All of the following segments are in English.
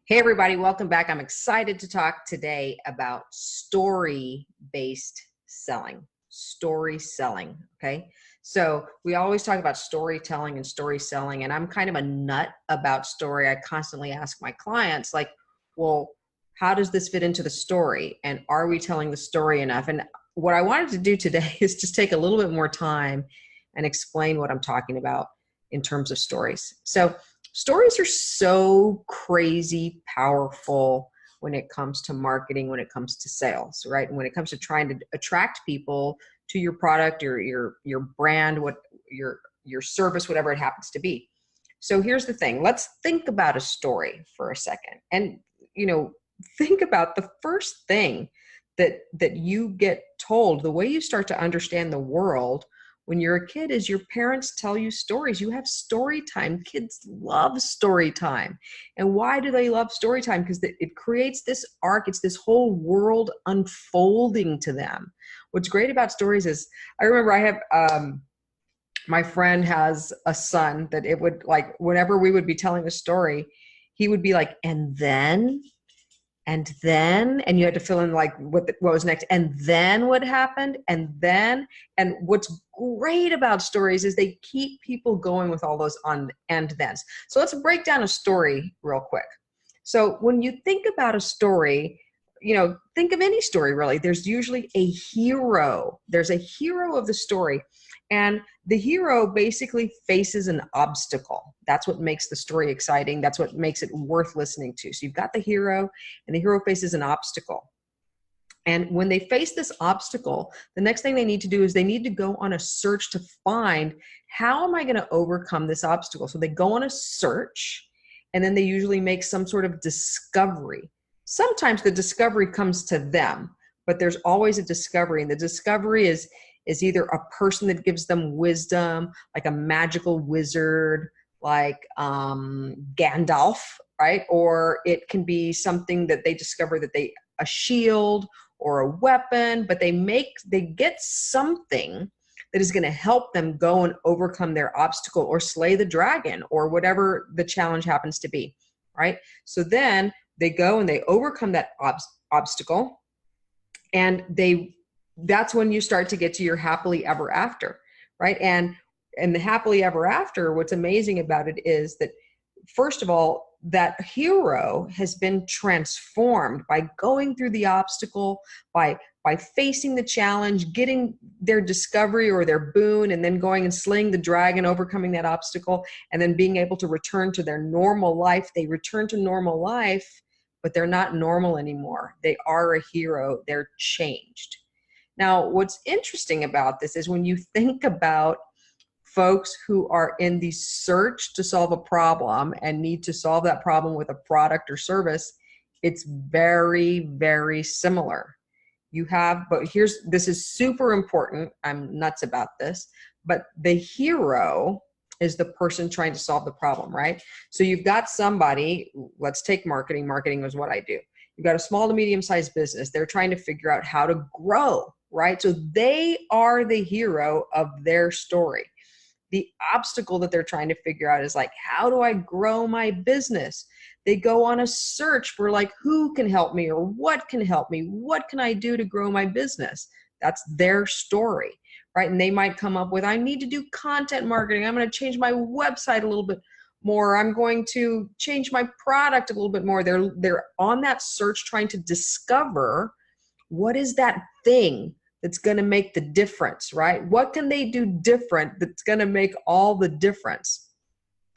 Hey everybody, welcome back. I'm excited to talk today about story-based selling. Story selling, okay? So we always talk about storytelling and story selling, and I'm kind of a nut about story. I constantly ask my clients, like, well, how does this fit into the story? And are we telling the story enough? And what I wanted to do today is just take a little bit more time and explain what I'm talking about in terms of stories. So stories are so crazy powerful when it comes to marketing, when it comes to sales, right? And when it comes to trying to attract people to your product or your brand, what your service, whatever it happens to be. So here's the thing. Let's think about a story for a second. And think about the first thing that you get told, the way you start to understand the world when you're a kid is your parents tell you stories. You have story time. Kids love story time. And why do they love story time? Because it creates this arc. It's this whole world unfolding to them. What's great about stories is, I remember I have, my friend has a son that it would, like, whenever we would be telling a story, he would be like, and then, and you had to fill in like what was next, and then what happened, and then. And what's great about stories is they keep people going with all those on and thens. So let's break down a story real quick. So when you think about a story, think of any story really. There's usually a hero. There's a hero of the story. And the hero basically faces an obstacle. That's what makes the story exciting. That's what makes it worth listening to. So you've got the hero, and the hero faces an obstacle. And when they face this obstacle, the next thing they need to do is they need to go on a search to find, how am I going to overcome this obstacle? So they go on a search, and then they usually make some sort of discovery. Sometimes the discovery comes to them, but there's always a discovery. And the discovery is either a person that gives them wisdom, like a magical wizard, like Gandalf, right? Or it can be something that they discover that a shield or a weapon, but they get something that is going to help them go and overcome their obstacle or slay the dragon or whatever the challenge happens to be, right? So then they go and they overcome that obstacle, and that's when you start to get to your happily ever after, right? And the happily ever after, what's amazing about it is that, first of all, that hero has been transformed by going through the obstacle, by facing the challenge, getting their discovery or their boon, and then going and slaying the dragon, overcoming that obstacle, and then being able to return to their normal life. They return to normal life, but they're not normal anymore. They are a hero. They're changed. Now, what's interesting about this is when you think about folks who are in the search to solve a problem and need to solve that problem with a product or service, it's very, very similar. This is super important. I'm nuts about this, but the hero is the person trying to solve the problem, right? So you've got somebody, let's take marketing. Marketing is what I do. You've got a small to medium-sized business. They're trying to figure out how to grow, right? So they are the hero of their story. The obstacle that they're trying to figure out is like, how do I grow my business? They go on a search for like, who can help me or what can help me? What can I do to grow my business? That's their story, right? And they might come up with, I need to do content marketing. I'm going to change my website a little bit more. I'm going to change my product a little bit more. They're on that search trying to discover what is that thing that's going to make the difference, right? What can they do different that's going to make all the difference?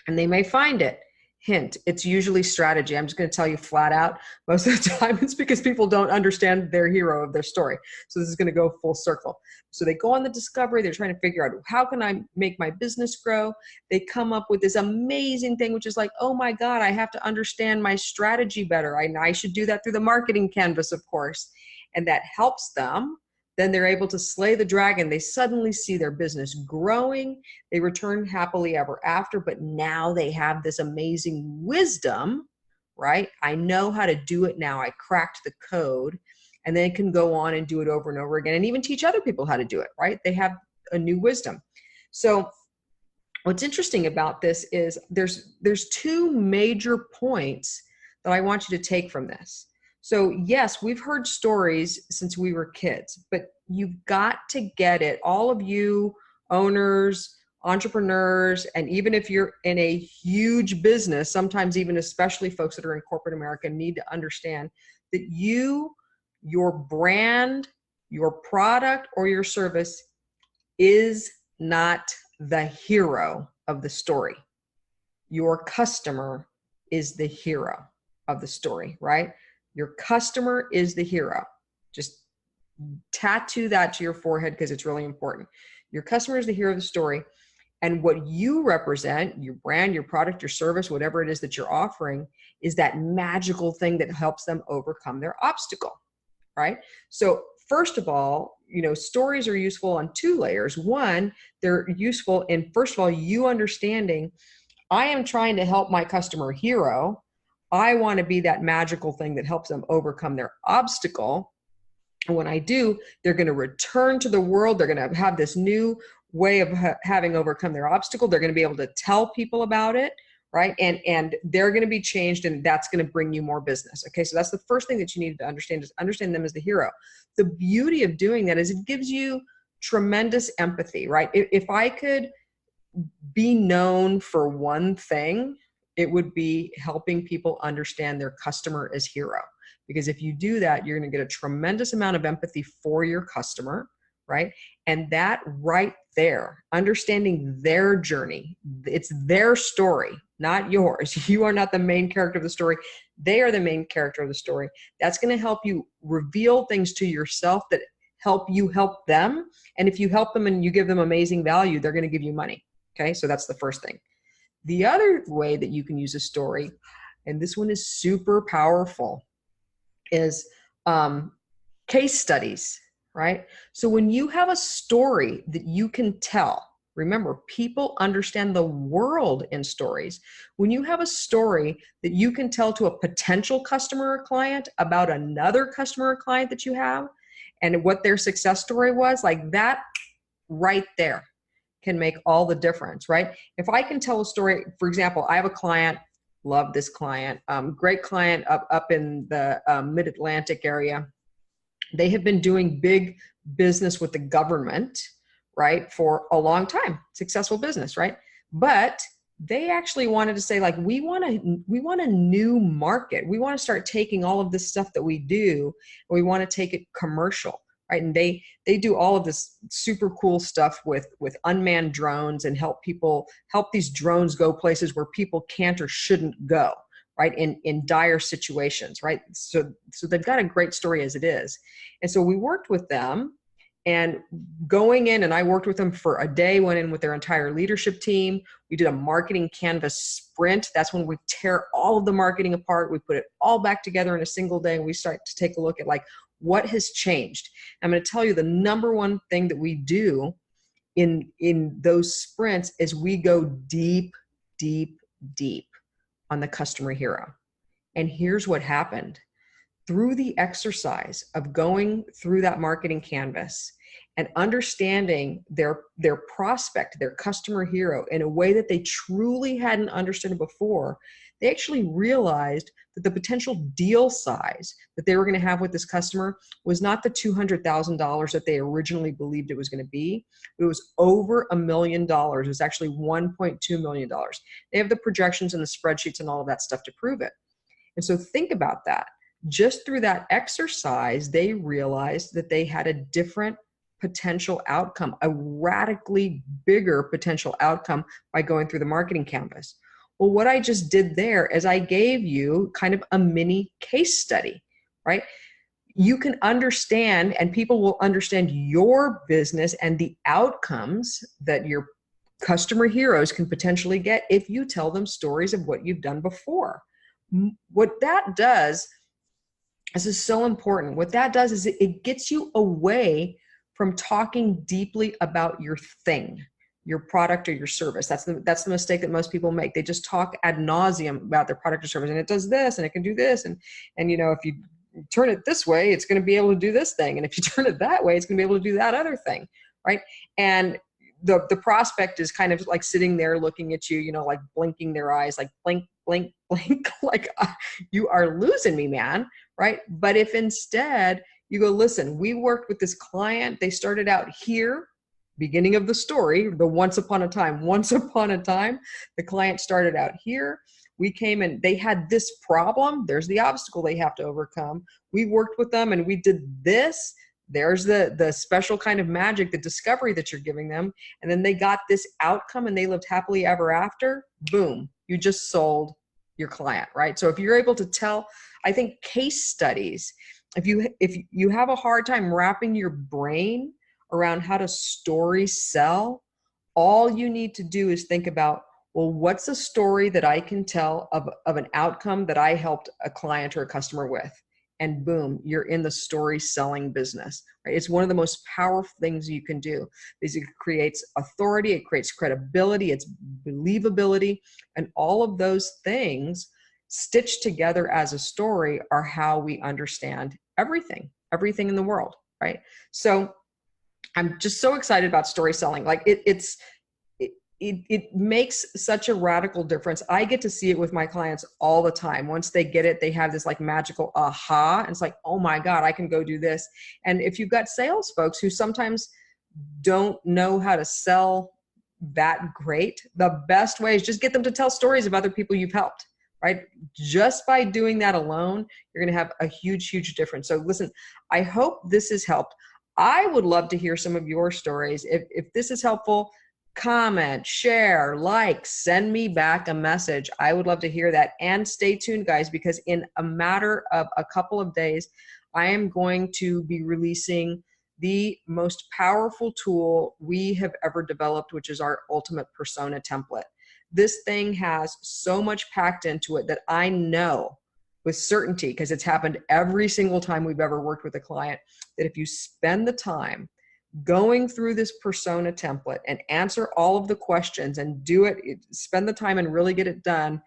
And they may find it. Hint, it's usually strategy. I'm just going to tell you flat out, most of the time it's because people don't understand their hero of their story. So this is going to go full circle. So they go on the discovery. They're trying to figure out, how can I make my business grow? They come up with this amazing thing, which is like, oh my God, I have to understand my strategy better. I should do that through the marketing canvas, of course. And that helps them. Then they're able to slay the dragon. They suddenly see their business growing. They return happily ever after, but now they have this amazing wisdom, right? I know how to do it now. I cracked the code, and they can go on and do it over and over again and even teach other people how to do it, right? They have a new wisdom. So what's interesting about this is there's two major points that I want you to take from this. So yes, we've heard stories since we were kids, but you've got to get it. All of you owners, entrepreneurs, and even if you're in a huge business, sometimes even especially folks that are in corporate America need to understand that your brand, your product, or your service is not the hero of the story. Your customer is the hero of the story, right? Your customer is the hero. Just tattoo that to your forehead because it's really important. Your customer is the hero of the story. And what you represent, your brand, your product, your service, whatever it is that you're offering, is that magical thing that helps them overcome their obstacle, right? So first of all, stories are useful on two layers. One, they're useful in, first of all, you understanding, I am trying to help my customer hero. I want to be that magical thing that helps them overcome their obstacle. And when I do, they're going to return to the world. They're going to have this new way of having overcome their obstacle. They're going to be able to tell people about it, right? And they're going to be changed, and that's going to bring you more business. Okay, so that's the first thing that you need to understand, is understand them as the hero. The beauty of doing that is it gives you tremendous empathy, right? If I could be known for one thing, it would be helping people understand their customer as hero. Because if you do that, you're going to get a tremendous amount of empathy for your customer, right? And that right there, understanding their journey, it's their story, not yours. You are not the main character of the story. They are the main character of the story. That's going to help you reveal things to yourself that help you help them. And if you help them and you give them amazing value, they're going to give you money. Okay, so that's the first thing. The other way that you can use a story, and this one is super powerful, is case studies, right? So when you have a story that you can tell, remember, people understand the world in stories. When you have a story that you can tell to a potential customer or client about another customer or client that you have and what their success story was, like that right there can make all the difference, right? If I can tell a story, for example, I have a client, love this client, great client up in the mid-Atlantic area. They have been doing big business with the government, right, for a long time, successful business, right? But they actually wanted to say, like, we want a new market. We want to start taking all of this stuff that we do, and we want to take it commercial. Right? And they do all of this super cool stuff with unmanned drones and help these drones go places where people can't or shouldn't go, right? In dire situations, right? So they've got a great story as it is. And so we worked with them, and going in, and I worked with them for a day, went in with their entire leadership team. We did a marketing canvas sprint. That's when we tear all of the marketing apart. We put it all back together in a single day, and we start to take a look at, like, what has changed. I'm going to tell you the number one thing that we do in those sprints is we go deep, deep, deep on the customer hero. And here's what happened. Through the exercise of going through that marketing canvas and understanding their prospect, their customer hero, in a way that they truly hadn't understood it before, they actually realized that the potential deal size that they were going to have with this customer was not the $200,000 that they originally believed it was going to be. It was over $1 million. It was actually $1.2 million. They have the projections and the spreadsheets and all of that stuff to prove it. And so think about that. Just through that exercise, they realized that they had a different potential outcome, a radically bigger potential outcome by going through the marketing canvas. Well, what I just did there is I gave you kind of a mini case study, right? You can understand, and people will understand your business and the outcomes that your customer heroes can potentially get if you tell them stories of what you've done before. What that does, this is so important. What that does is it gets you away from talking deeply about your thing, your product or your service. That's the mistake that most people make. They just talk ad nauseum about their product or service, and it does this and it can do this, and if you turn it this way, it's going to be able to do this thing, and if you turn it that way, it's going to be able to do that other thing, right? And the prospect is kind of like sitting there looking at you, you know, like blinking their eyes, like blink, blink, blink, like you are losing me, man, right? But if instead you go, listen, we worked with this client, they started out here, beginning of the story, the once upon a time, the client started out here. We came and they had this problem. There's the obstacle they have to overcome. We worked with them and we did this. There's the special kind of magic, the discovery that you're giving them. And then they got this outcome and they lived happily ever after. Boom, you just sold your client, right? So if you're able to tell, I think case studies, if you have a hard time wrapping your brain around how to story sell, all you need to do is think about, well, what's a story that I can tell of an outcome that I helped a client or a customer with? And boom, you're in the story selling business, right? It's one of the most powerful things you can do because it creates authority, it creates credibility, it's believability, and all of those things stitched together as a story are how we understand everything in the world, right? So I'm just so excited about story selling. Like it makes such a radical difference. I get to see it with my clients all the time. Once they get it, they have this like magical aha. And it's like, oh my God, I can go do this. And if you've got sales folks who sometimes don't know how to sell that great, the best way is just get them to tell stories of other people you've helped, right? Just by doing that alone, you're going to have a huge, huge difference. So listen, I hope this has helped. I would love to hear some of your stories. If this is helpful, comment, share, like, send me back a message. I would love to hear that. And stay tuned, guys, because in a matter of a couple of days, I am going to be releasing the most powerful tool we have ever developed, which is our ultimate persona template. This thing has so much packed into it that I know with certainty, because it's happened every single time we've ever worked with a client, that if you spend the time going through this persona template and answer all of the questions and do it, spend the time and really get it done,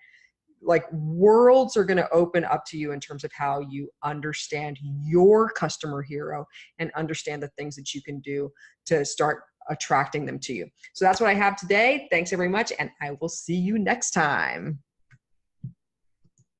like worlds are going to open up to you in terms of how you understand your customer hero and understand the things that you can do to start attracting them to you. So that's what I have today. Thanks very much. And I will see you next time.